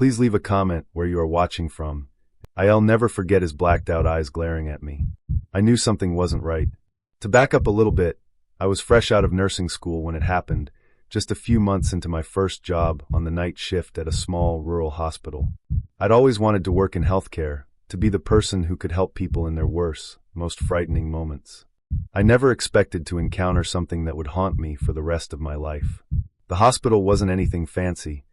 Please leave a comment where you are watching from. I'll never forget his blacked-out eyes glaring at me. I knew something wasn't right. To back up a little bit, I was fresh out of nursing school when it happened, just a few months into my first job on the night shift at a small rural hospital. I'd always wanted to work in healthcare, to be the person who could help people in their worst, most frightening moments. I never expected to encounter something that would haunt me for the rest of my life. The hospital wasn't anything fancy,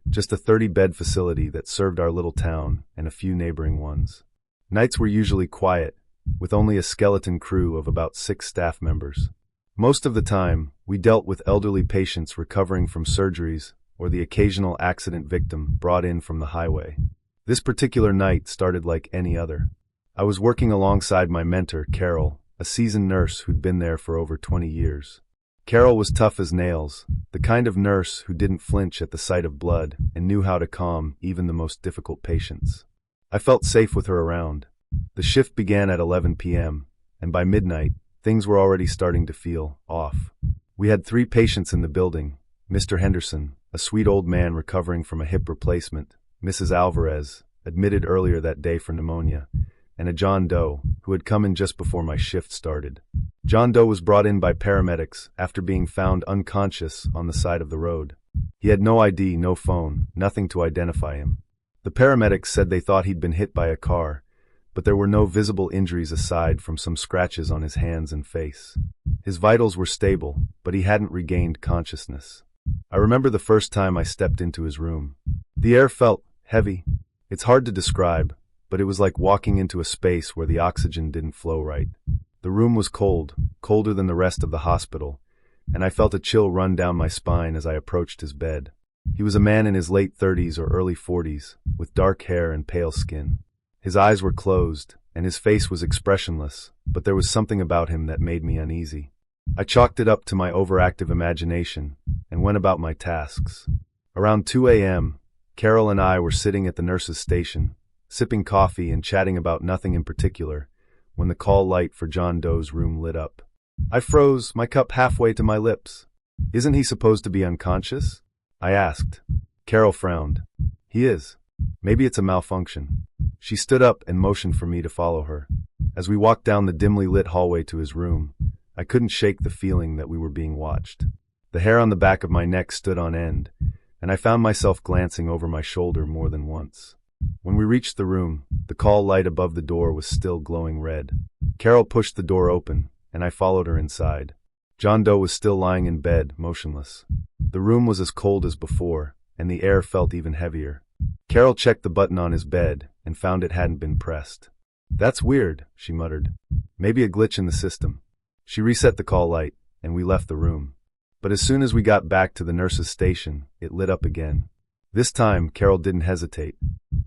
just a 30-bed facility that served our little town and a few neighboring ones. Nights were usually quiet, with only a skeleton crew of about 6 staff members. Most of the time, we dealt with elderly patients recovering from surgeries or the occasional accident victim brought in from the highway. This particular night started like any other. I was working alongside my mentor, Carol, a seasoned nurse who'd been there for over 20 years. Carol was tough as nails, the kind of nurse who didn't flinch at the sight of blood and knew how to calm even the most difficult patients. I felt safe with her around. The shift began at 11 p.m., and by midnight, things were already starting to feel off. We had 3 patients in the building: Mr. Henderson, a sweet old man recovering from a hip replacement; Mrs. Alvarez, admitted earlier that day for pneumonia; and a John Doe, who had come in just before my shift started. John Doe was brought in by paramedics after being found unconscious on the side of the road. He had no ID, no phone, nothing to identify him. The paramedics said they thought he'd been hit by a car, but there were no visible injuries aside from some scratches on his hands and face. His vitals were stable, but he hadn't regained consciousness. I remember the first time I stepped into his room. The air felt heavy. It's hard to describe, but it was like walking into a space where the oxygen didn't flow right. The room was cold, colder than the rest of the hospital, and I felt a chill run down my spine as I approached his bed. He was a man in his late 30s or early 40s, with dark hair and pale skin. His eyes were closed, and his face was expressionless, but there was something about him that made me uneasy. I chalked it up to my overactive imagination and went about my tasks. Around 2 a.m., Carol and I were sitting at the nurse's station, sipping coffee and chatting about nothing in particular, when the call light for John Doe's room lit up. I froze, my cup halfway to my lips. "Isn't he supposed to be unconscious?" I asked. Carol frowned. "He is. Maybe it's a malfunction." She stood up and motioned for me to follow her. As we walked down the dimly lit hallway to his room, I couldn't shake the feeling that we were being watched. The hair on the back of my neck stood on end, and I found myself glancing over my shoulder more than once. When we reached the room, the call light above the door was still glowing red. Carol pushed the door open, and I followed her inside. John Doe was still lying in bed, motionless. The room was as cold as before, and the air felt even heavier. Carol checked the button on his bed and found it hadn't been pressed. "That's weird," she muttered. "Maybe a glitch in the system." She reset the call light, and we left the room. But as soon as we got back to the nurse's station, it lit up again. This time, Carol didn't hesitate.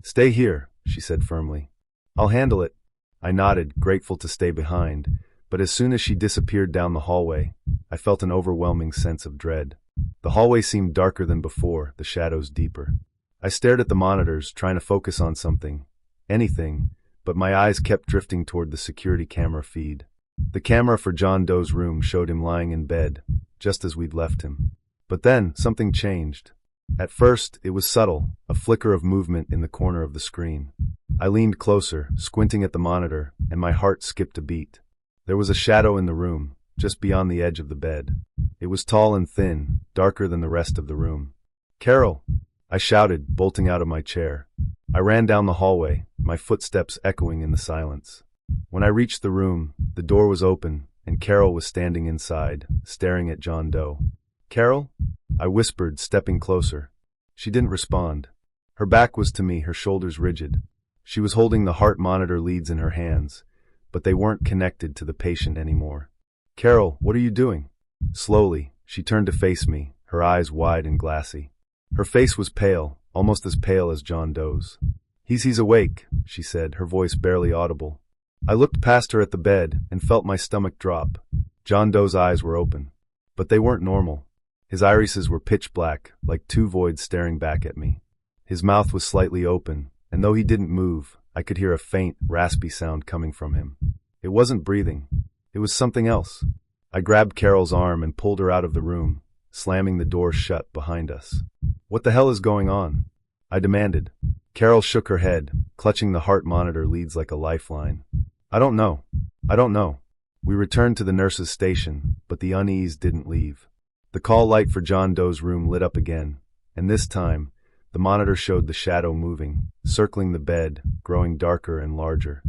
"Stay here," she said firmly. "I'll handle it." I nodded, grateful to stay behind, but as soon as she disappeared down the hallway, I felt an overwhelming sense of dread. The hallway seemed darker than before, the shadows deeper. I stared at the monitors, trying to focus on something, anything, but my eyes kept drifting toward the security camera feed. The camera for John Doe's room showed him lying in bed, just as we'd left him. But then, something changed. At first, it was subtle, a flicker of movement in the corner of the screen. I leaned closer, squinting at the monitor, and my heart skipped a beat. There was a shadow in the room, just beyond the edge of the bed. It was tall and thin, darker than the rest of the room. "Carol!" I shouted, bolting out of my chair. I ran down the hallway, my footsteps echoing in the silence. When I reached the room, the door was open, and Carol was standing inside, staring at John Doe. "Carol?" I whispered, stepping closer. She didn't respond. Her back was to me, her shoulders rigid. She was holding the heart monitor leads in her hands, but they weren't connected to the patient anymore. "Carol, what are you doing?" Slowly, she turned to face me, her eyes wide and glassy. Her face was pale, almost as pale as John Doe's. He's awake," she said, her voice barely audible. I looked past her at the bed and felt my stomach drop. John Doe's eyes were open, but they weren't normal. His irises were pitch black, like 2 voids staring back at me. His mouth was slightly open, and though he didn't move, I could hear a faint, raspy sound coming from him. It wasn't breathing. It was something else. I grabbed Carol's arm and pulled her out of the room, slamming the door shut behind us. "What the hell is going on?" I demanded. Carol shook her head, clutching the heart monitor leads like a lifeline. I don't know. I don't know. We returned to the nurse's station, but the unease didn't leave. The call light for John Doe's room lit up again, and this time, the monitor showed the shadow moving, circling the bed, growing darker and larger.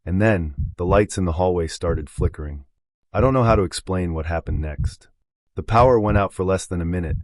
And then, the lights in the hallway started flickering. I don't know how to explain what happened next. The power went out for less than a minute,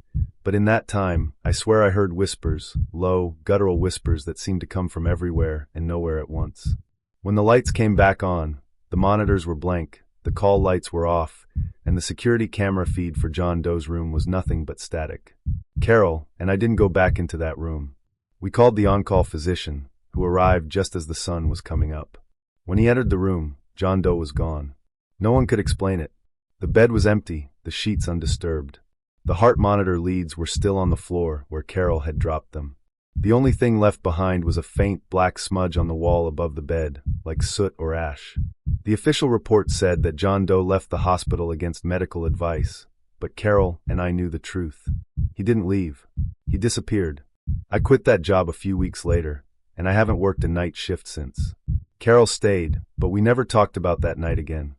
but in that time, I swear I heard whispers, low, guttural whispers that seemed to come from everywhere and nowhere at once. When the lights came back on, the monitors were blank, the call lights were off, and the security camera feed for John Doe's room was nothing but static. Carol and I didn't go back into that room. We called the on-call physician, who arrived just as the sun was coming up. When he entered the room, John Doe was gone. No one could explain it. The bed was empty, the sheets undisturbed. The heart monitor leads were still on the floor where Carol had dropped them. The only thing left behind was a faint black smudge on the wall above the bed, like soot or ash. The official report said that John Doe left the hospital against medical advice, but Carol and I knew the truth. He didn't leave. He disappeared. I quit that job a few weeks later, and I haven't worked a night shift since. Carol stayed, but we never talked about that night again.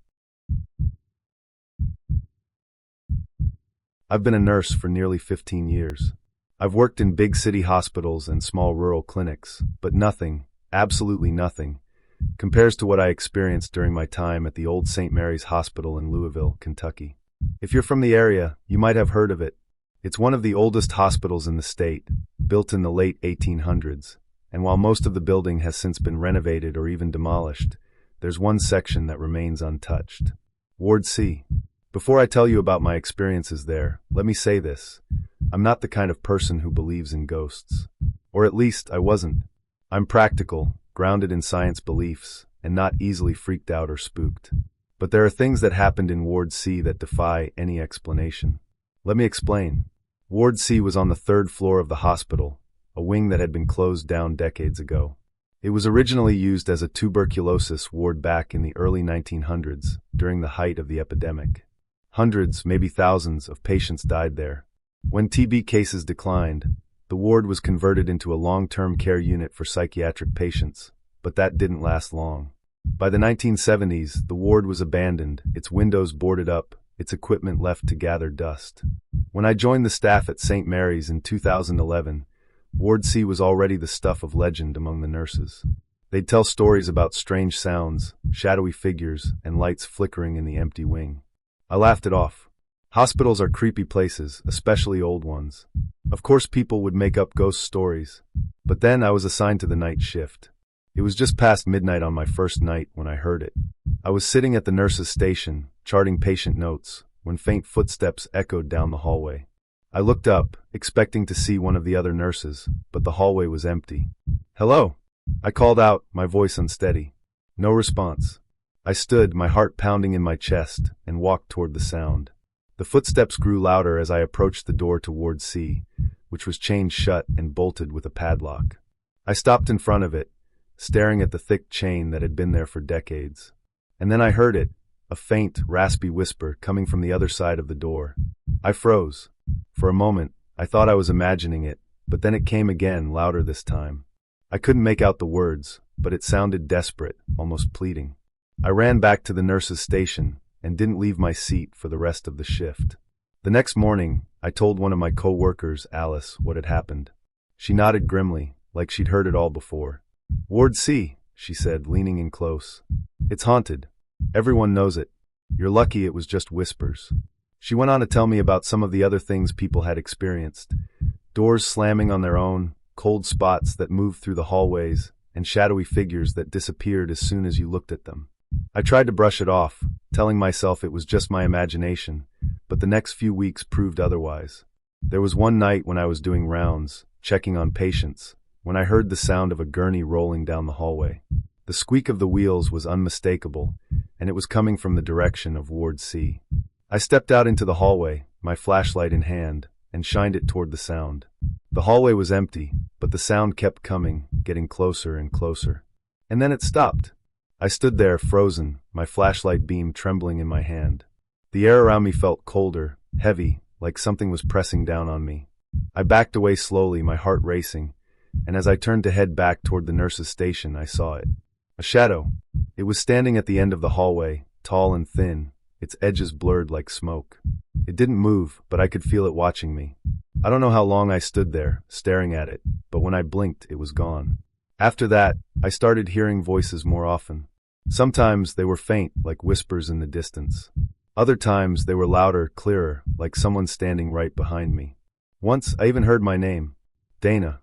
I've been a nurse for nearly 15 years. I've worked in big city hospitals and small rural clinics, but nothing, absolutely nothing, compares to what I experienced during my time at the old St. Mary's Hospital in Louisville, Kentucky. If you're from the area, you might have heard of it. It's one of the oldest hospitals in the state, built in the late 1800s, and while most of the building has since been renovated or even demolished, there's one section that remains untouched. Ward C. Before I tell you about my experiences there, let me say this. I'm not the kind of person who believes in ghosts. Or at least, I wasn't. I'm practical, grounded in science beliefs, and not easily freaked out or spooked. But there are things that happened in Ward C that defy any explanation. Let me explain. Ward C was on the third floor of the hospital, a wing that had been closed down decades ago. It was originally used as a tuberculosis ward back in the early 1900s, during the height of the epidemic. Hundreds, maybe thousands, of patients died there. When TB cases declined, the ward was converted into a long-term care unit for psychiatric patients, but that didn't last long. By the 1970s, the ward was abandoned, its windows boarded up, its equipment left to gather dust. When I joined the staff at St. Mary's in 2011, Ward C was already the stuff of legend among the nurses. They'd tell stories about strange sounds, shadowy figures, and lights flickering in the empty wing. I laughed it off. Hospitals are creepy places, especially old ones. Of course people would make up ghost stories. But then I was assigned to the night shift. It was just past midnight on my first night when I heard it. I was sitting at the nurse's station, charting patient notes, when faint footsteps echoed down the hallway. I looked up, expecting to see one of the other nurses, but the hallway was empty. "Hello?" I called out, my voice unsteady. No response. I stood, my heart pounding in my chest, and walked toward the sound. The footsteps grew louder as I approached the door to Ward C, which was chained shut and bolted with a padlock. I stopped in front of it, staring at the thick chain that had been there for decades. And then I heard it, a faint, raspy whisper coming from the other side of the door. I froze. For a moment, I thought I was imagining it, but then it came again, louder this time. I couldn't make out the words, but it sounded desperate, almost pleading. I ran back to the nurse's station and didn't leave my seat for the rest of the shift. The next morning, I told one of my co-workers, Alice, what had happened. She nodded grimly, like she'd heard it all before. "Ward C," she said, leaning in close. "It's haunted. Everyone knows it. You're lucky it was just whispers." She went on to tell me about some of the other things people had experienced. Doors slamming on their own, cold spots that moved through the hallways, and shadowy figures that disappeared as soon as you looked at them. I tried to brush it off, telling myself it was just my imagination, but the next few weeks proved otherwise. There was one night when I was doing rounds, checking on patients, when I heard the sound of a gurney rolling down the hallway. The squeak of the wheels was unmistakable, and it was coming from the direction of Ward C. I stepped out into the hallway, my flashlight in hand, and shined it toward the sound. The hallway was empty, but the sound kept coming, getting closer and closer. And then it stopped. I stood there, frozen, my flashlight beam trembling in my hand. The air around me felt colder, heavy, like something was pressing down on me. I backed away slowly, my heart racing, and as I turned to head back toward the nurse's station, I saw it. A shadow. It was standing at the end of the hallway, tall and thin, its edges blurred like smoke. It didn't move, but I could feel it watching me. I don't know how long I stood there, staring at it, but when I blinked, it was gone. After that, I started hearing voices more often. Sometimes they were faint, like whispers in the distance. Other times they were louder, clearer, like someone standing right behind me. Once, I even heard my name. Dana.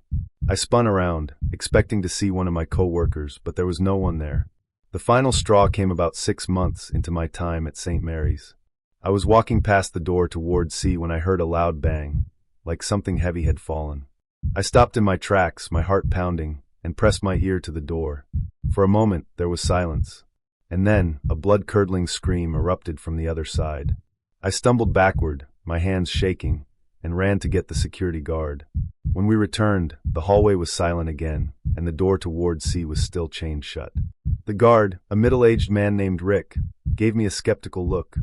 I spun around, expecting to see one of my co-workers, but there was no one there. The final straw came about 6 months into my time at St. Mary's. I was walking past the door to Ward C when I heard a loud bang, like something heavy had fallen. I stopped in my tracks, my heart pounding, and pressed my ear to the door. For a moment, there was silence. And then, a blood-curdling scream erupted from the other side. I stumbled backward, my hands shaking, and ran to get the security guard. When we returned, the hallway was silent again, and the door to Ward C was still chained shut. The guard, a middle-aged man named Rick, gave me a skeptical look.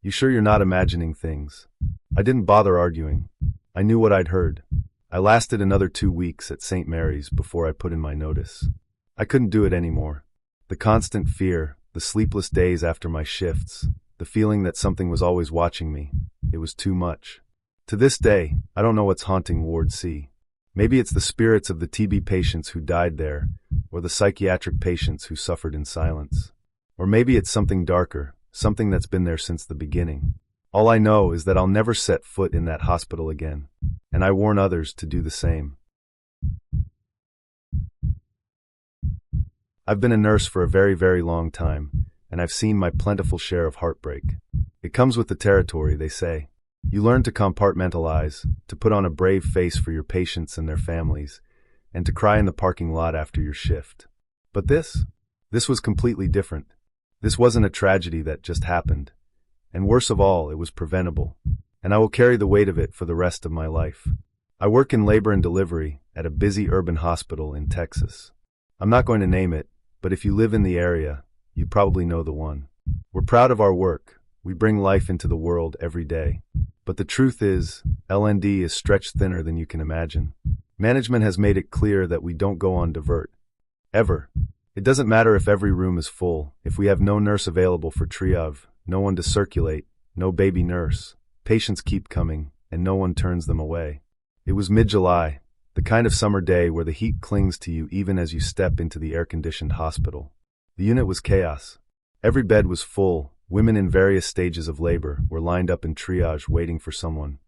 "You sure you're not imagining things?" I didn't bother arguing. I knew what I'd heard. I lasted another 2 weeks at St. Mary's before I put in my notice. I couldn't do it anymore. The constant fear, the sleepless days after my shifts, the feeling that something was always watching me, it was too much. To this day, I don't know what's haunting Ward C. Maybe it's the spirits of the TB patients who died there, or the psychiatric patients who suffered in silence. Or maybe it's something darker, something that's been there since the beginning. All I know is that I'll never set foot in that hospital again, and I warn others to do the same. I've been a nurse for a very, very long time, and I've seen my plentiful share of heartbreak. It comes with the territory, they say. You learn to compartmentalize, to put on a brave face for your patients and their families, and to cry in the parking lot after your shift. But this was completely different. This wasn't a tragedy that just happened. And worse of all, it was preventable. And I will carry the weight of it for the rest of my life. I work in labor and delivery at a busy urban hospital in Texas. I'm not going to name it, but if you live in the area, you probably know the one. We're proud of our work. We bring life into the world every day. But the truth is, L&D is stretched thinner than you can imagine. Management has made it clear that we don't go on divert. Ever. It doesn't matter if every room is full, if we have no nurse available for triage, no one to circulate, no baby nurse. Patients keep coming, and no one turns them away. It was mid-July, the kind of summer day where the heat clings to you even as you step into the air-conditioned hospital. The unit was chaos. Every bed was full. Women in various stages of labor were lined up in triage waiting for someone,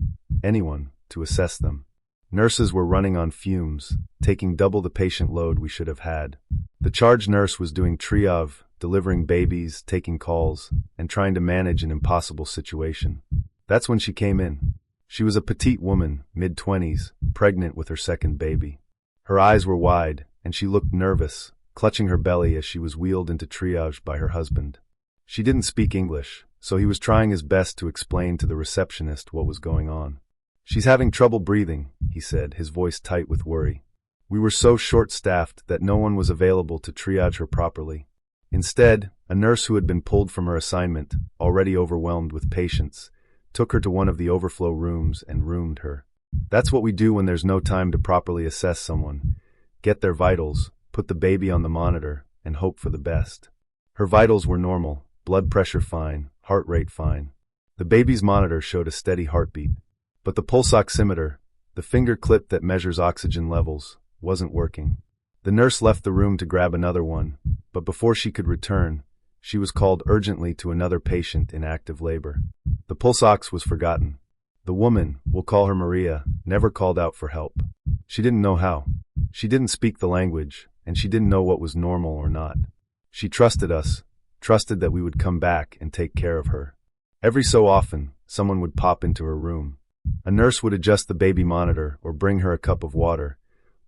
anyone, to assess them. Nurses were running on fumes, taking double the patient load we should have had. The charge nurse was doing triage, delivering babies, taking calls, and trying to manage an impossible situation. That's when she came in. She was a petite woman, mid-20s, pregnant with her second baby. Her eyes were wide, and she looked nervous, clutching her belly as she was wheeled into triage by her husband. She didn't speak English, so he was trying his best to explain to the receptionist what was going on. "She's having trouble breathing," he said, his voice tight with worry. We were so short-staffed that no one was available to triage her properly. Instead, a nurse who had been pulled from her assignment, already overwhelmed with patients, took her to one of the overflow rooms and roomed her. That's what we do when there's no time to properly assess someone. Get their vitals, put the baby on the monitor, and hope for the best. Her vitals were normal, blood pressure fine, heart rate fine. The baby's monitor showed a steady heartbeat. But the pulse oximeter, the finger clip that measures oxygen levels, wasn't working. The nurse left the room to grab another one, but before she could return, she was called urgently to another patient in active labor. The pulse ox was forgotten. The woman, we'll call her Maria, never called out for help. She didn't know how. She didn't speak the language, and she didn't know what was normal or not. She trusted us, trusted that we would come back and take care of her. Every so often, someone would pop into her room. A nurse would adjust the baby monitor or bring her a cup of water,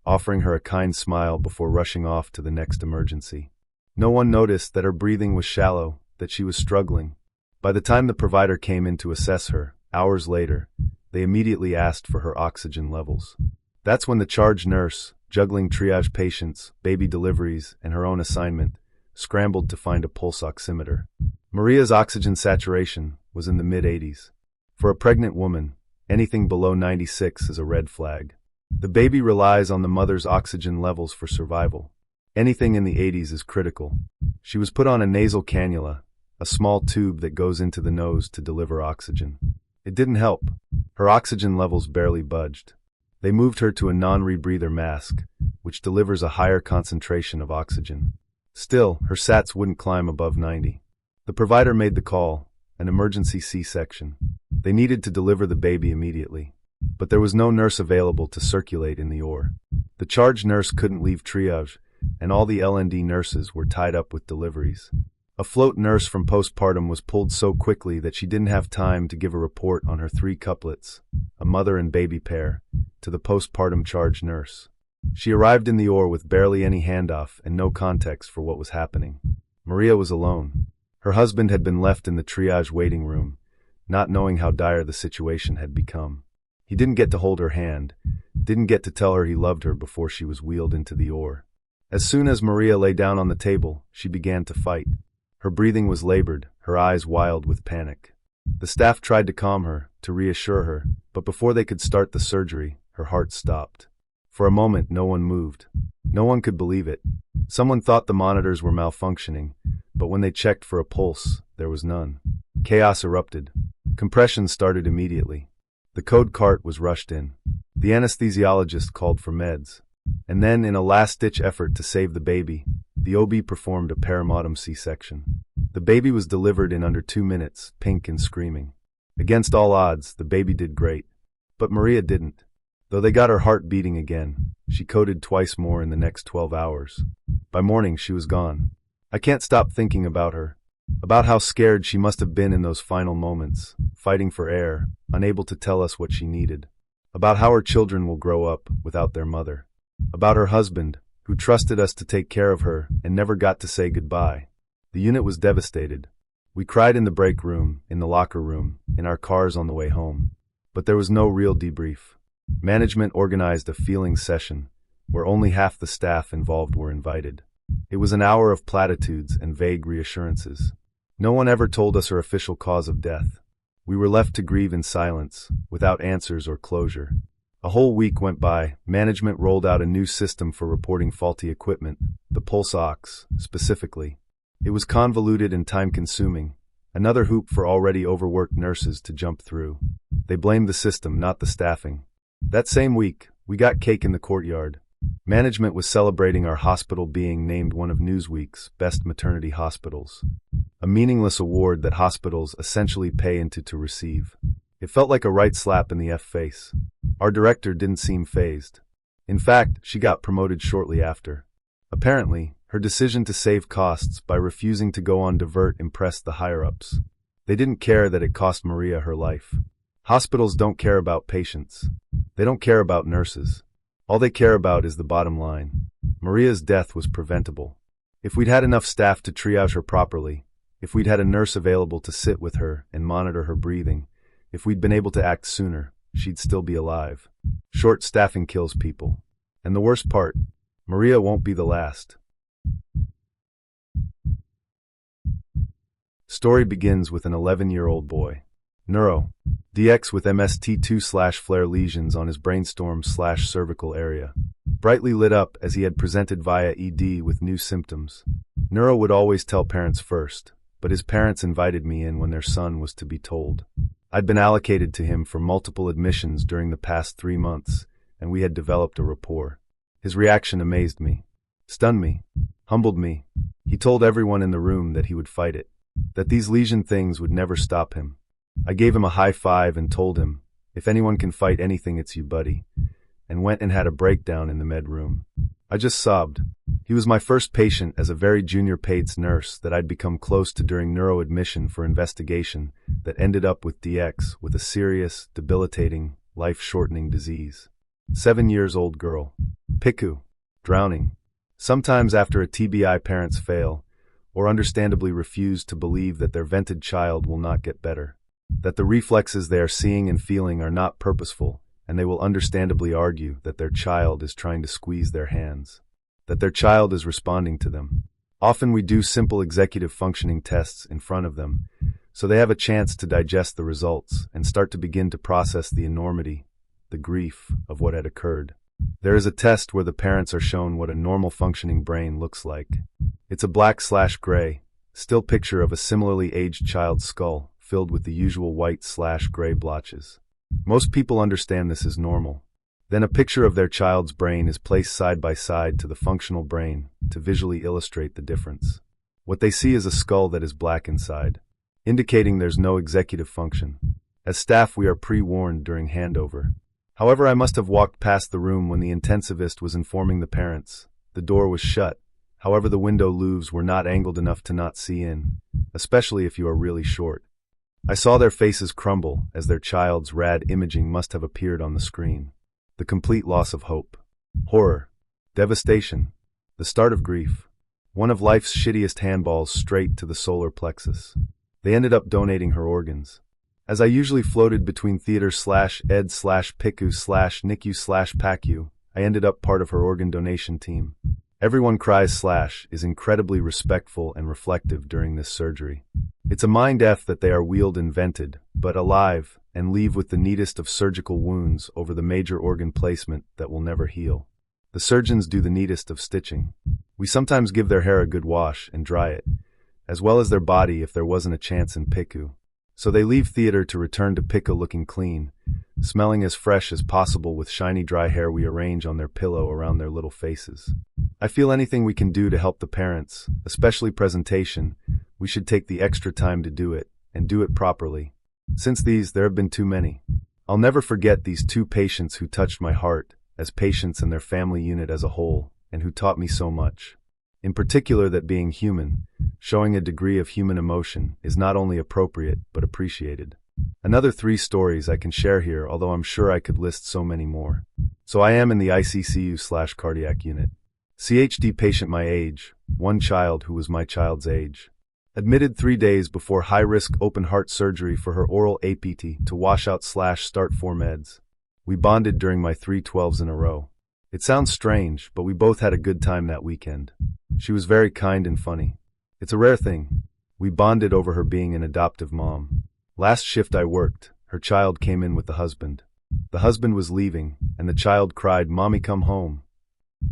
offering her a kind smile before rushing off to the next emergency. No one noticed that her breathing was shallow, that she was struggling. By the time the provider came in to assess her, hours later, they immediately asked for her oxygen levels. That's when the charge nurse, juggling triage patients, baby deliveries, and her own assignment, scrambled to find a pulse oximeter. Maria's oxygen saturation was in the mid-80s. For a pregnant woman, anything below 96 is a red flag. The baby relies on the mother's oxygen levels for survival. Anything in the 80s is critical. She was put on a nasal cannula, a small tube that goes into the nose to deliver oxygen. It didn't help. Her oxygen levels barely budged. They moved her to a non-rebreather mask, which delivers a higher concentration of oxygen. Still, her SATs wouldn't climb above 90. The provider made the call, an emergency C-section. They needed to deliver the baby immediately. But there was no nurse available to circulate in the OR. The charge nurse couldn't leave triage, and all the L&D nurses were tied up with deliveries. A float nurse from postpartum was pulled so quickly that she didn't have time to give a report on her 3 couplets, a mother and baby pair, to the postpartum charge nurse. She arrived in the OR with barely any handoff and no context for what was happening. Maria was alone. Her husband had been left in the triage waiting room, not knowing how dire the situation had become. He didn't get to hold her hand, didn't get to tell her he loved her before she was wheeled into the OR. As soon as Maria lay down on the table, she began to fight. Her breathing was labored, her eyes wild with panic. The staff tried to calm her, to reassure her, but before they could start the surgery, her heart stopped. For a moment, no one moved. No one could believe it. Someone thought the monitors were malfunctioning, but when they checked for a pulse, there was none. Chaos erupted. Compression started immediately. The code cart was rushed in. The anesthesiologist called for meds. And then, in a last-ditch effort to save the baby, the OB performed a paranormal C-section. The baby was delivered in under 2 minutes, pink and screaming. Against all odds, the baby did great. But Maria didn't. Though they got her heart beating again, she coded twice more in the next 12 hours. By morning, she was gone. I can't stop thinking about her. About how scared she must have been in those final moments, fighting for air, unable to tell us what she needed. About how her children will grow up without their mother. About her husband, who trusted us to take care of her and never got to say goodbye. The unit was devastated. We cried in the break room, in the locker room, in our cars on the way home. But there was no real debrief. Management organized a feelings session, where only half the staff involved were invited. It was an hour of platitudes and vague reassurances. No one ever told us her official cause of death. We were left to grieve in silence, without answers or closure. A whole week went by. Management rolled out a new system for reporting faulty equipment, the pulse ox, specifically. It was convoluted and time-consuming, another hoop for already overworked nurses to jump through. They blamed the system, not the staffing. That same week, we got cake in the courtyard. Management was celebrating our hospital being named one of Newsweek's best maternity hospitals. A meaningless award that hospitals essentially pay into to receive. It felt like a right slap in the face. Our director didn't seem fazed. In fact, she got promoted shortly after. Apparently, her decision to save costs by refusing to go on divert impressed the higher-ups. They didn't care that it cost Maria her life. Hospitals don't care about patients. They don't care about nurses. All they care about is the bottom line. Maria's death was preventable. If we'd had enough staff to triage her properly, if we'd had a nurse available to sit with her and monitor her breathing, if we'd been able to act sooner, she'd still be alive. Short staffing kills people. And the worst part, Maria won't be the last. Story begins with an 11-year-old boy. Neuro. DX with MST2/flare lesions on his brainstorm/cervical area. Brightly lit up as he had presented via ED with new symptoms. Neuro would always tell parents first, but his parents invited me in when their son was to be told. I'd been allocated to him for multiple admissions during the past 3 months, and we had developed a rapport. His reaction amazed me, stunned me, humbled me. He told everyone in the room that he would fight it, that these lesion things would never stop him. I gave him a high five and told him, if anyone can fight anything, it's you, buddy, and went and had a breakdown in the med room. I just sobbed. He was my first patient as a very junior paid nurse that I'd become close to during neuro admission for investigation that ended up with DX with a serious, debilitating, life-shortening disease. 7-year-old girl. PICU. Drowning. Sometimes after a TBI, parents fail, or understandably refuse to believe that their vented child will not get better. That the reflexes they are seeing and feeling are not purposeful, and they will understandably argue that their child is trying to squeeze their hands. That their child is responding to them. Often we do simple executive functioning tests in front of them, so they have a chance to digest the results and start to begin to process the enormity, the grief of what had occurred. There is a test where the parents are shown what a normal functioning brain looks like. It's a black/gray, still picture of a similarly aged child's skull, filled with the usual white/gray blotches. Most people understand this is normal. Then a picture of their child's brain is placed side by side to the functional brain to visually illustrate the difference. What they see is a skull that is black inside, indicating there's no executive function. As staff, we are pre-warned during handover. However, I must have walked past the room when the intensivist was informing the parents. The door was shut. However, the window louvres were not angled enough to not see in, especially if you are really short. I saw their faces crumble as their child's rad imaging must have appeared on the screen. The complete loss of hope. Horror. Devastation. The start of grief. One of life's shittiest handballs straight to the solar plexus. They ended up donating her organs. As I usually floated between theater/ed/PICU/NICU/PACU, I ended up part of her organ donation team. Everyone cries / is incredibly respectful and reflective during this surgery. It's a mind F that they are wheeled and vented, but alive, and leave with the neatest of surgical wounds over the major organ placement that will never heal. The surgeons do the neatest of stitching. We sometimes give their hair a good wash and dry it, as well as their body if there wasn't a chance in PICU. So they leave theater to return to PICU looking clean, smelling as fresh as possible with shiny dry hair we arrange on their pillow around their little faces. I feel anything we can do to help the parents, especially presentation, we should take the extra time to do it, and do it properly. Since there have been too many. I'll never forget these two patients who touched my heart, as patients and their family unit as a whole, and who taught me so much. In particular that being human, showing a degree of human emotion, is not only appropriate, but appreciated. Another 3 stories I can share here, although I'm sure I could list so many more. So I am in the ICCU/cardiac unit. CHD patient my age, one child who was my child's age. Admitted 3 days before high-risk open-heart surgery for her oral APT to wash out/start 4 meds. We bonded during my 3 12s in a row. It sounds strange, but we both had a good time that weekend. She was very kind and funny. It's a rare thing. We bonded over her being an adoptive mom. Last shift I worked, her child came in with the husband. The husband was leaving, and the child cried, "Mommy, come home."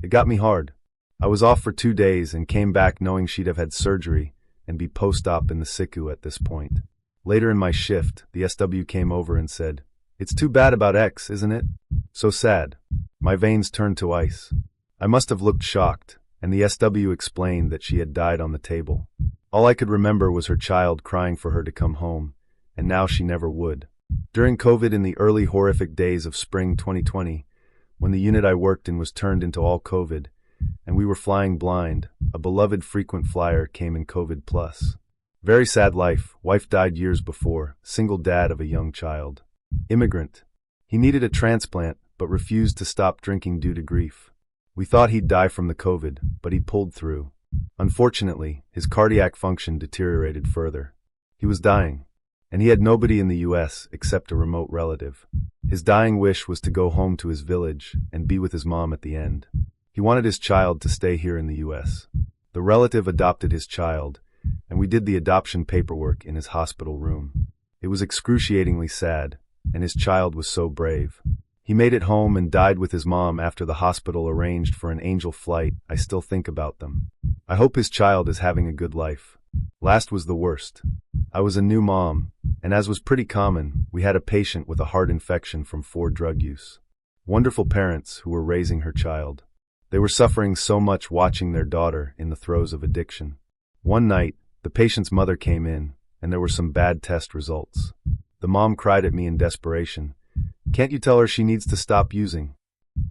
It got me hard. I was off for 2 days and came back knowing she'd have had surgery and be post-op in the SICU at this point. Later in my shift, the SW came over and said, "It's too bad about X, isn't it? So sad." My veins turned to ice. I must have looked shocked, and the SW explained that she had died on the table. All I could remember was her child crying for her to come home, and now she never would. During COVID in the early horrific days of spring 2020, when the unit I worked in was turned into all COVID, and we were flying blind, a beloved frequent flyer came in COVID+. Very sad life, wife died years before, single dad of a young child. Immigrant. He needed a transplant, but refused to stop drinking due to grief. We thought he'd die from the COVID, but he pulled through. Unfortunately, his cardiac function deteriorated further. He was dying, and he had nobody in the US except a remote relative. His dying wish was to go home to his village and be with his mom at the end. He wanted his child to stay here in the US. The relative adopted his child, and we did the adoption paperwork in his hospital room. It was excruciatingly sad, and his child was so brave. He made it home and died with his mom after the hospital arranged for an angel flight. I still think about them. I hope his child is having a good life. Last was the worst. I was a new mom, and as was pretty common, we had a patient with a heart infection from 4 drug use. Wonderful parents who were raising her child. They were suffering so much watching their daughter in the throes of addiction. One night, the patient's mother came in, and there were some bad test results. The mom cried at me in desperation. "Can't you tell her she needs to stop using?"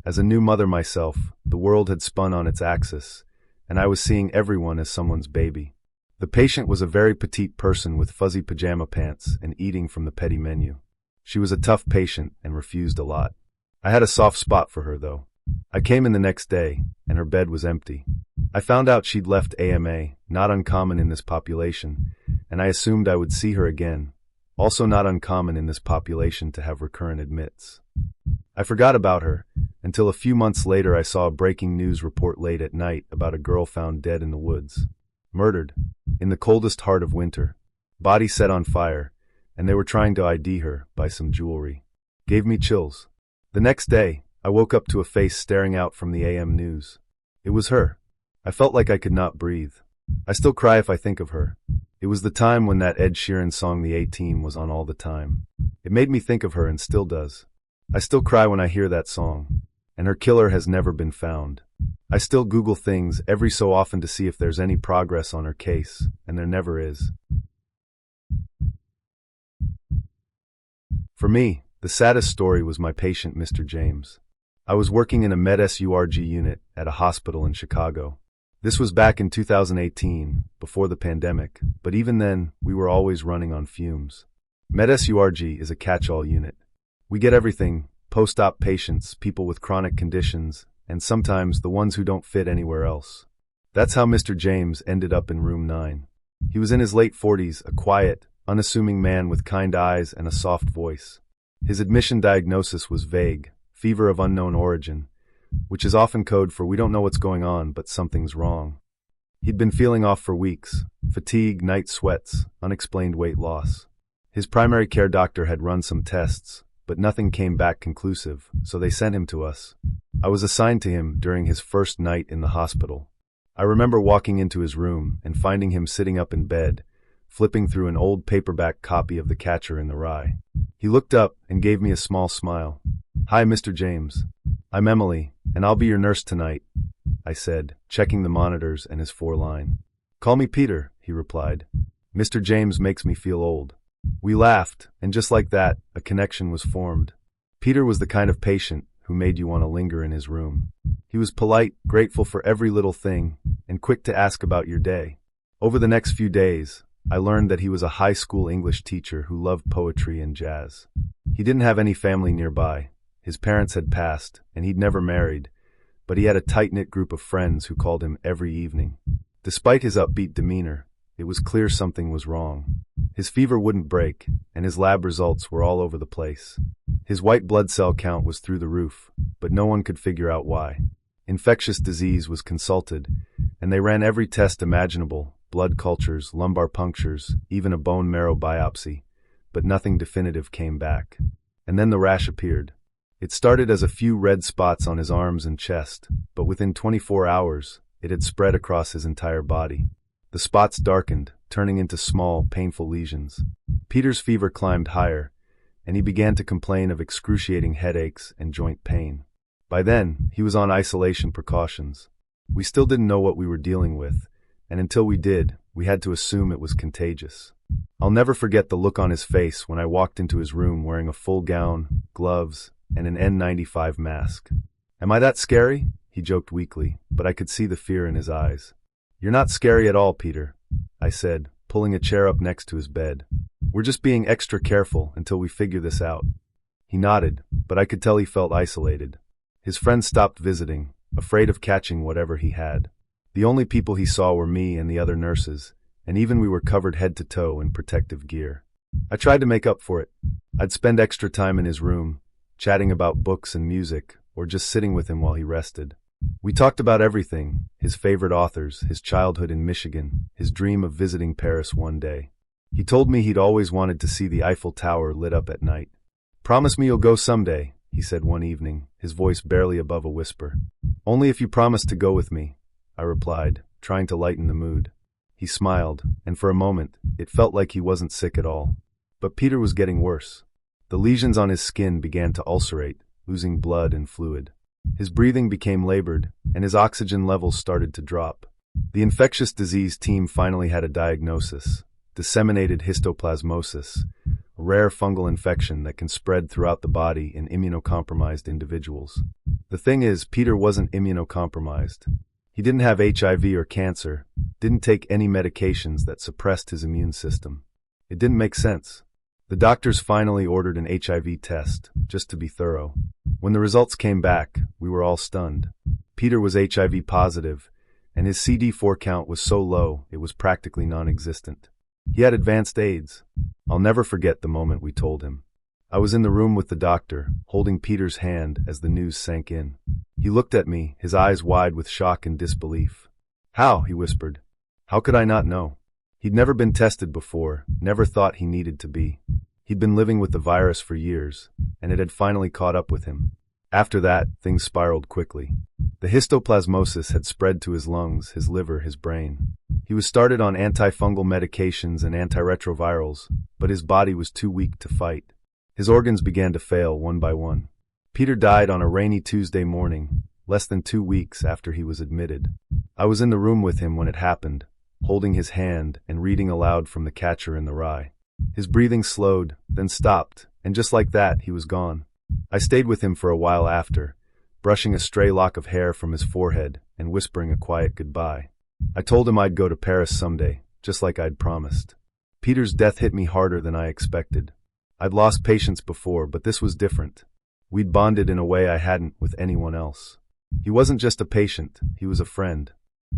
As a new mother myself, the world had spun on its axis, and I was seeing everyone as someone's baby. The patient was a very petite person with fuzzy pajama pants and eating from the petty menu. She was a tough patient and refused a lot. I had a soft spot for her, though. I came in the next day, and her bed was empty. I found out she'd left AMA, not uncommon in this population, and I assumed I would see her again. Also not uncommon in this population to have recurrent admits. I forgot about her, until a few months later I saw a breaking news report late at night about a girl found dead in the woods. Murdered. In the coldest heart of winter. Body set on fire, and they were trying to ID her by some jewelry. Gave me chills. The next day, I woke up to a face staring out from the AM news. It was her. I felt like I could not breathe. I still cry if I think of her. It was the time when that Ed Sheeran song The A-Team was on all the time. It made me think of her and still does. I still cry when I hear that song. And her killer has never been found. I still Google things every so often to see if there's any progress on her case, and there never is. For me, the saddest story was my patient, Mr. James. I was working in a med-surg unit at a hospital in Chicago. This was back in 2018, before the pandemic, but even then, we were always running on fumes. Med-surg is a catch-all unit. We get everything: post-op patients, people with chronic conditions, and sometimes the ones who don't fit anywhere else. That's how Mr. James ended up in room 9. He was in his late 40s, a quiet, unassuming man with kind eyes and a soft voice. His admission diagnosis was vague: fever of unknown origin, which is often code for we don't know what's going on, but something's wrong. He'd been feeling off for weeks: fatigue, night sweats, unexplained weight loss. His primary care doctor had run some tests, but nothing came back conclusive, so they sent him to us. I was assigned to him during his first night in the hospital. I remember walking into his room and finding him sitting up in bed, flipping through an old paperback copy of The Catcher in the Rye. He looked up and gave me a small smile. "Hi, Mr. James. I'm Emily, and I'll be your nurse tonight," I said, checking the monitors and his 4-line. "Call me Peter," he replied. "Mr. James makes me feel old." We laughed, and just like that, a connection was formed. Peter was the kind of patient who made you want to linger in his room. He was polite, grateful for every little thing, and quick to ask about your day. Over the next few days, I learned that he was a high school English teacher who loved poetry and jazz. He didn't have any family nearby. His parents had passed, and he'd never married, but he had a tight-knit group of friends who called him every evening. Despite his upbeat demeanor, it was clear something was wrong. His fever wouldn't break, and his lab results were all over the place. His white blood cell count was through the roof, but no one could figure out why. Infectious disease was consulted, and they ran every test imaginable: blood cultures, lumbar punctures, even a bone marrow biopsy, but nothing definitive came back. And then the rash appeared. It started as a few red spots on his arms and chest, but within 24 hours, it had spread across his entire body. The spots darkened, turning into small, painful lesions. Peter's fever climbed higher, and he began to complain of excruciating headaches and joint pain. By then, he was on isolation precautions. We still didn't know what we were dealing with, and until we did, we had to assume it was contagious. I'll never forget the look on his face when I walked into his room wearing a full gown, gloves, and an N95 mask. "Am I that scary?" he joked weakly, but I could see the fear in his eyes. "You're not scary at all, Peter," I said, pulling a chair up next to his bed. "We're just being extra careful until we figure this out." He nodded, but I could tell he felt isolated. His friends stopped visiting, afraid of catching whatever he had. The only people he saw were me and the other nurses, and even we were covered head to toe in protective gear. I tried to make up for it. I'd spend extra time in his room, chatting about books and music, or just sitting with him while he rested. We talked about everything: his favorite authors, his childhood in Michigan, his dream of visiting Paris one day. He told me he'd always wanted to see the Eiffel Tower lit up at night. "Promise me you'll go someday," he said one evening, his voice barely above a whisper. "Only if you promise to go with me," I replied, trying to lighten the mood. He smiled, and for a moment, it felt like he wasn't sick at all. But Peter was getting worse. The lesions on his skin began to ulcerate, losing blood and fluid. His breathing became labored, and his oxygen levels started to drop. The infectious disease team finally had a diagnosis: disseminated histoplasmosis, a rare fungal infection that can spread throughout the body in immunocompromised individuals. The thing is, Peter wasn't immunocompromised. He didn't have HIV or cancer, didn't take any medications that suppressed his immune system. It didn't make sense. The doctors finally ordered an HIV test, just to be thorough. When the results came back, we were all stunned. Peter was HIV positive, and his CD4 count was so low it was practically non-existent. He had advanced AIDS. I'll never forget the moment we told him. I was in the room with the doctor, holding Peter's hand as the news sank in. He looked at me, his eyes wide with shock and disbelief. "How?" he whispered. "How could I not know?" He'd never been tested before, never thought he needed to be. He'd been living with the virus for years, and it had finally caught up with him. After that, things spiraled quickly. The histoplasmosis had spread to his lungs, his liver, his brain. He was started on antifungal medications and antiretrovirals, but his body was too weak to fight. His organs began to fail one by one. Peter died on a rainy Tuesday morning, less than 2 weeks after he was admitted. I was in the room with him when it happened, holding his hand and reading aloud from The Catcher in the Rye. His breathing slowed, then stopped, and just like that, he was gone. I stayed with him for a while after, brushing a stray lock of hair from his forehead and whispering a quiet goodbye. I told him I'd go to Paris someday, just like I'd promised. Peter's death hit me harder than I expected. I'd lost patience before, but this was different. We'd bonded in a way I hadn't with anyone else. He wasn't just a patient, he was a friend.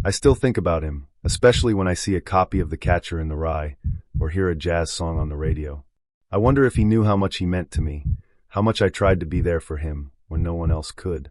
I still think about him, especially when I see a copy of The Catcher in the Rye, or hear a jazz song on the radio. I wonder if he knew how much he meant to me, how much I tried to be there for him when no one else could.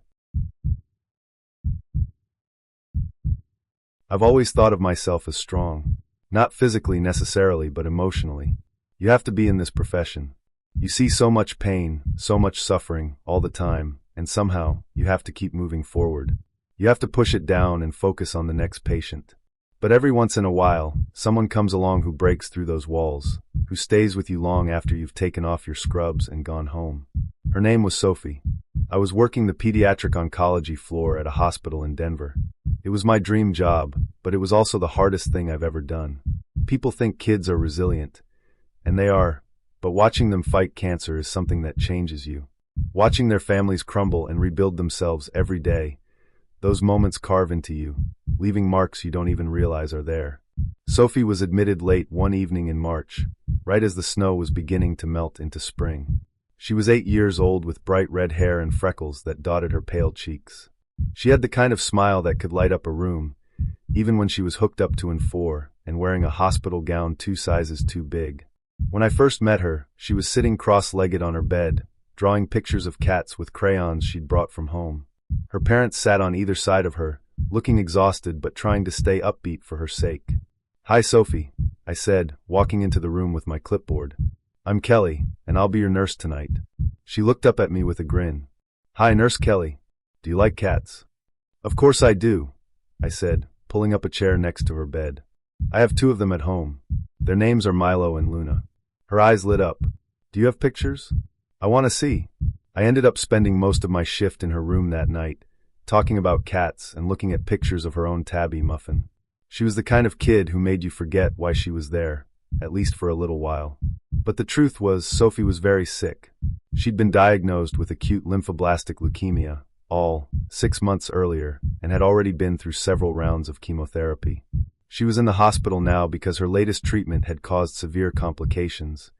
I've always thought of myself as strong, not physically necessarily, but emotionally. You have to be in this profession. You see so much pain, so much suffering, all the time, and somehow, you have to keep moving forward. You have to push it down and focus on the next patient. But every once in a while, someone comes along who breaks through those walls, who stays with you long after you've taken off your scrubs and gone home. Her name was Sophie. I was working the pediatric oncology floor at a hospital in Denver. It was my dream job, but it was also the hardest thing I've ever done. People think kids are resilient, and they are, but watching them fight cancer is something that changes you. Watching their families crumble and rebuild themselves every day, those moments carve into you, leaving marks you don't even realize are there. Sophie was admitted late one evening in March, right as the snow was beginning to melt into spring. She was 8 years old with bright red hair and freckles that dotted her pale cheeks. She had the kind of smile that could light up a room, even when she was hooked up to N4 and wearing a hospital gown 2 sizes too big. When I first met her, she was sitting cross-legged on her bed, drawing pictures of cats with crayons she'd brought from home. Her parents sat on either side of her, looking exhausted but trying to stay upbeat for her sake. "Hi, Sophie," I said, walking into the room with my clipboard. "I'm Kelly, and I'll be your nurse tonight." She looked up at me with a grin. "Hi, Nurse Kelly. Do you like cats?" "Of course I do," I said, pulling up a chair next to her bed. "I have 2 of them at home. Their names are Milo and Luna." Her eyes lit up. "Do you have pictures? I want to see." I ended up spending most of my shift in her room that night, talking about cats and looking at pictures of her own tabby Muffin. She was the kind of kid who made you forget why she was there, at least for a little while. But the truth was, Sophie was very sick. She'd been diagnosed with acute lymphoblastic leukemia, all 6 months earlier, and had already been through several rounds of chemotherapy. She was in the hospital now because her latest treatment had caused severe complications.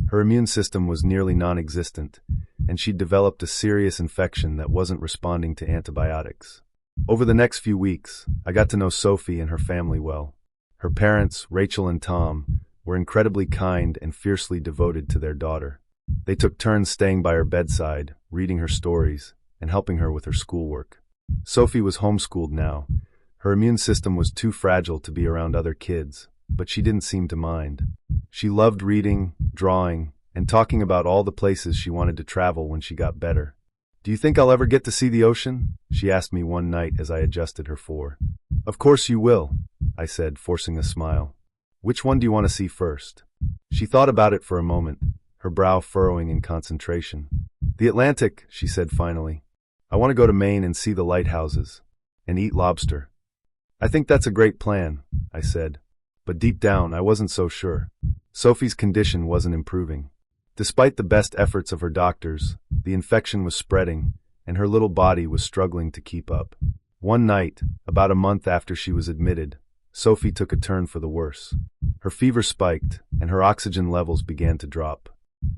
Her immune system was nearly non-existent, and she'd developed a serious infection that wasn't responding to antibiotics. Over the next few weeks, I got to know Sophie and her family well. Her parents, Rachel and Tom, were incredibly kind and fiercely devoted to their daughter. They took turns staying by her bedside, reading her stories, and helping her with her schoolwork. Sophie was homeschooled now. Her immune system was too fragile to be around other kids, but she didn't seem to mind. She loved reading, drawing, and talking about all the places she wanted to travel when she got better. "Do you think I'll ever get to see the ocean?" she asked me one night as I adjusted her fore. "Of course you will," I said, forcing a smile. "Which one do you want to see first?" She thought about it for a moment, her brow furrowing in concentration. "The Atlantic," she said finally. "I want to go to Maine and see the lighthouses, and eat lobster." "I think that's a great plan," I said. But deep down, I wasn't so sure. Sophie's condition wasn't improving. Despite the best efforts of her doctors, the infection was spreading, and her little body was struggling to keep up. One night, about a month after she was admitted, Sophie took a turn for the worse. Her fever spiked, and her oxygen levels began to drop.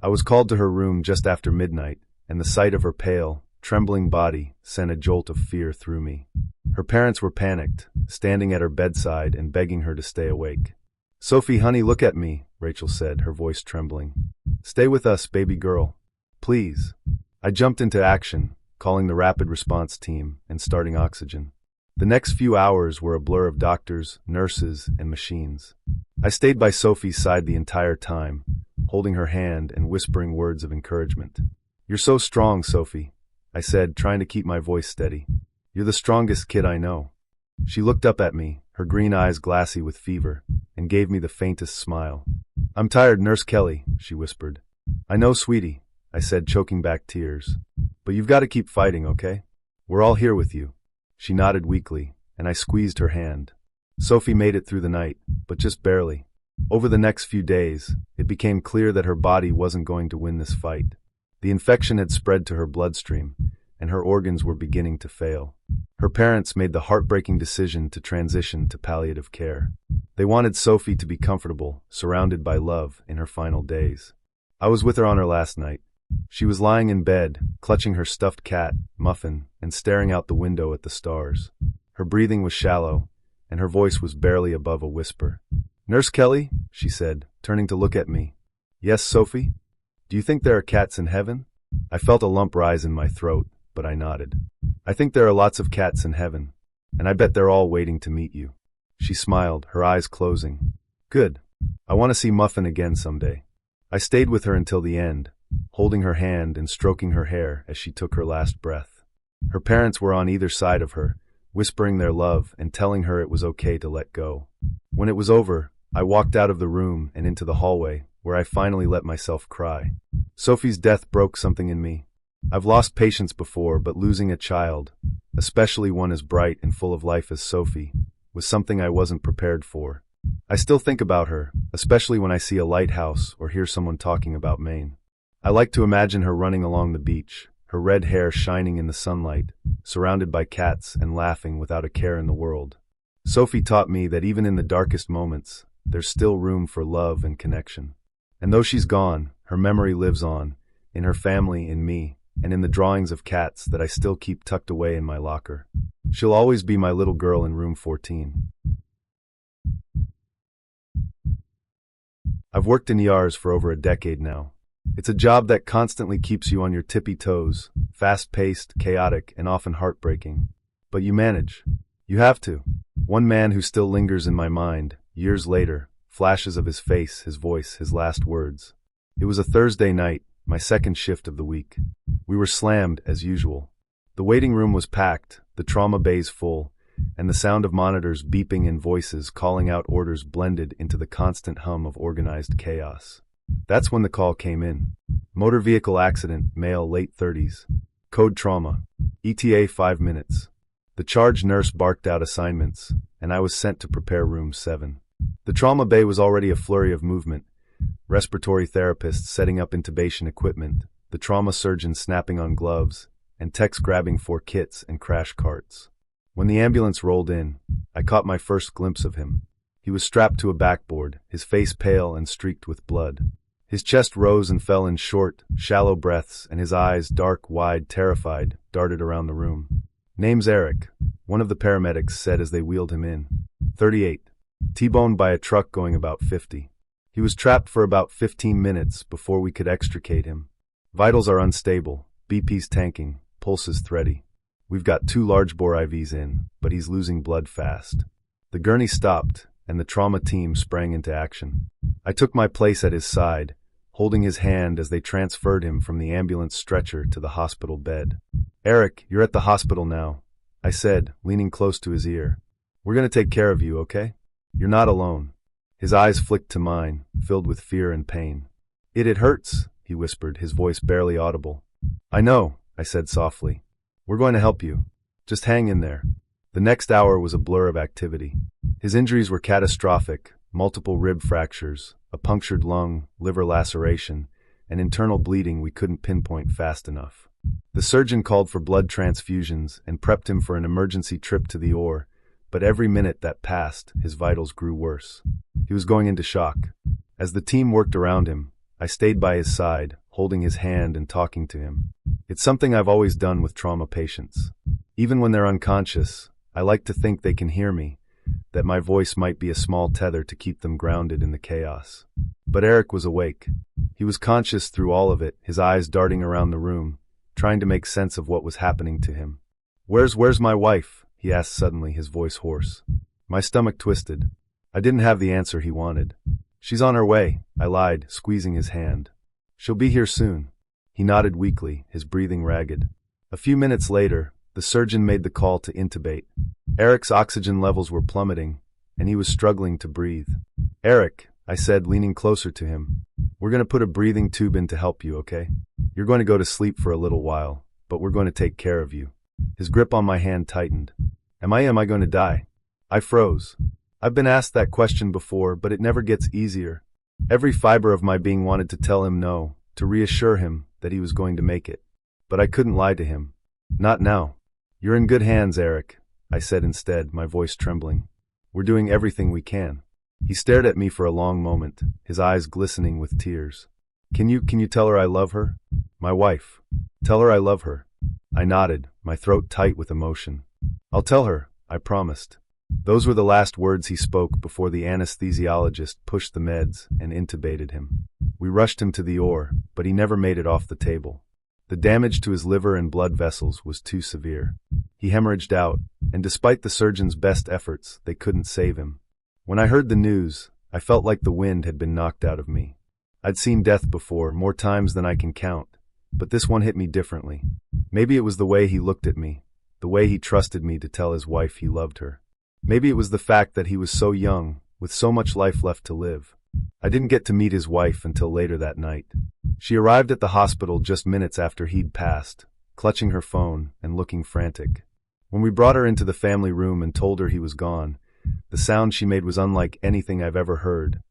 I was called to her room just after midnight, and the sight of her pale, trembling body sent a jolt of fear through me. Her parents were panicked, standing at her bedside and begging her to stay awake. "Sophie, honey, look at me," Rachel said, her voice trembling. "Stay with us, baby girl. Please." I jumped into action, calling the rapid response team and starting oxygen. The next few hours were a blur of doctors, nurses, and machines. I stayed by Sophie's side the entire time, holding her hand and whispering words of encouragement. "You're so strong, Sophie. I said, trying to keep my voice steady. You're the strongest kid I know. She looked up at me, her green eyes glassy with fever, and gave me the faintest smile. I'm tired, Nurse Kelly, she whispered. I know, sweetie, I said, choking back tears. But you've got to keep fighting, okay? We're all here with you. She nodded weakly, and I squeezed her hand. Sophie made it through the night, but just barely. Over the next few days, it became clear that her body wasn't going to win this fight. The infection had spread to her bloodstream, and her organs were beginning to fail. Her parents made the heartbreaking decision to transition to palliative care. They wanted Sophie to be comfortable, surrounded by love in her final days. I was with her on her last night. She was lying in bed, clutching her stuffed cat, Muffin, and staring out the window at the stars. Her breathing was shallow, and her voice was barely above a whisper. Nurse Kelly, she said, turning to look at me. Yes, Sophie? Do you think there are cats in heaven? I felt a lump rise in my throat, but I nodded. I think there are lots of cats in heaven, and I bet they're all waiting to meet you. She smiled, her eyes closing. Good. I want to see Muffin again someday. I stayed with her until the end, holding her hand and stroking her hair as she took her last breath. Her parents were on either side of her, whispering their love and telling her it was okay to let go. When it was over, I walked out of the room and into the hallway, where I finally let myself cry. Sophie's death broke something in me. I've lost patience before, but losing a child, especially one as bright and full of life as Sophie, was something I wasn't prepared for. I still think about her, especially when I see a lighthouse or hear someone talking about Maine. I like to imagine her running along the beach, her red hair shining in the sunlight, surrounded by cats and laughing without a care in the world. Sophie taught me that even in the darkest moments, there's still room for love and connection. And though she's gone, her memory lives on, in her family, in me, and in the drawings of cats that I still keep tucked away in my locker. She'll always be my little girl in room 14. I've worked in ERs for over a decade now. It's a job that constantly keeps you on your tippy toes, fast-paced, chaotic, and often heartbreaking. But you manage. You have to. One man who still lingers in my mind, years later, flashes of his face, his voice, his last words. It was a Thursday night, my second shift of the week. We were slammed, as usual. The waiting room was packed, the trauma bays full, and the sound of monitors beeping and voices calling out orders blended into the constant hum of organized chaos. That's when the call came in. Motor vehicle accident, male, late 30s. Code trauma. ETA 5 minutes. The charge nurse barked out assignments, and I was sent to prepare room 7. The trauma bay was already a flurry of movement. Respiratory therapists setting up intubation equipment, the trauma surgeon snapping on gloves, and techs grabbing for kits and crash carts. When the ambulance rolled in, I caught my first glimpse of him. He was strapped to a backboard, his face pale and streaked with blood. His chest rose and fell in short, shallow breaths, and his eyes, dark, wide, terrified, darted around the room. Name's Eric, one of the paramedics said as they wheeled him in. 38. T-boned by a truck going about 50. He was trapped for about 15 minutes before we could extricate him. Vitals are unstable, BP's tanking, pulses thready. We've got 2 large-bore IVs in, but he's losing blood fast. The gurney stopped, and the trauma team sprang into action. I took my place at his side, holding his hand as they transferred him from the ambulance stretcher to the hospital bed. Eric, you're at the hospital now, I said, leaning close to his ear. We're going to take care of you, okay? You're not alone. His eyes flicked to mine, filled with fear and pain. It hurts, he whispered, his voice barely audible. I know, I said softly. We're going to help you. Just hang in there. The next hour was a blur of activity. His injuries were catastrophic, multiple rib fractures, a punctured lung, liver laceration, and internal bleeding we couldn't pinpoint fast enough. The surgeon called for blood transfusions and prepped him for an emergency trip to the OR, but every minute that passed, his vitals grew worse. He was going into shock. As the team worked around him, I stayed by his side, holding his hand and talking to him. It's something I've always done with trauma patients. Even when they're unconscious, I like to think they can hear me, that my voice might be a small tether to keep them grounded in the chaos. But Eric was awake. He was conscious through all of it, his eyes darting around the room, trying to make sense of what was happening to him. Where's my wife?" he asked suddenly, his voice hoarse. My stomach twisted. I didn't have the answer he wanted. "She's on her way," I lied, squeezing his hand. "She'll be here soon." He nodded weakly, his breathing ragged. A few minutes later, the surgeon made the call to intubate. Eric's oxygen levels were plummeting, and he was struggling to breathe. "Eric," I said, leaning closer to him, "we're going to put a breathing tube in to help you, okay? You're going to go to sleep for a little while, but we're going to take care of you." His grip on my hand tightened. Am I going to die?" I froze. I've been asked that question before, but it never gets easier. Every fiber of my being wanted to tell him no, to reassure him that he was going to make it. But I couldn't lie to him. "Not now. You're in good hands, Eric," I said instead, my voice trembling. "We're doing everything we can." He stared at me for a long moment, his eyes glistening with tears. Can you tell her I love her? My wife. Tell her I love her." I nodded, my throat tight with emotion. "I'll tell her," I promised. Those were the last words he spoke before the anesthesiologist pushed the meds and intubated him. We rushed him to the OR, but he never made it off the table. The damage to his liver and blood vessels was too severe. He hemorrhaged out, and despite the surgeon's best efforts, they couldn't save him. When I heard the news, I felt like the wind had been knocked out of me. I'd seen death before, more times than I can count, but this one hit me differently. Maybe it was the way he looked at me, the way he trusted me to tell his wife he loved her. Maybe it was the fact that he was so young, with so much life left to live. I didn't get to meet his wife until later that night. She arrived at the hospital just minutes after he'd passed, clutching her phone and looking frantic. When we brought her into the family room and told her he was gone, the sound she made was unlike anything I've ever heard,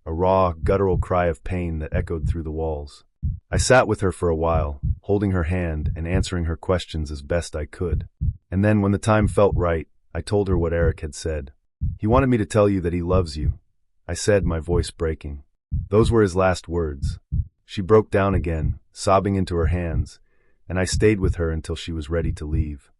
a raw, guttural cry of pain that echoed through the walls. I sat with her for a while, holding her hand and answering her questions as best I could. And then, when the time felt right, I told her what Eric had said. "He wanted me to tell you that he loves you," I said, my voice breaking. Those were his last words. She broke down again, sobbing into her hands, and I stayed with her until she was ready to leave.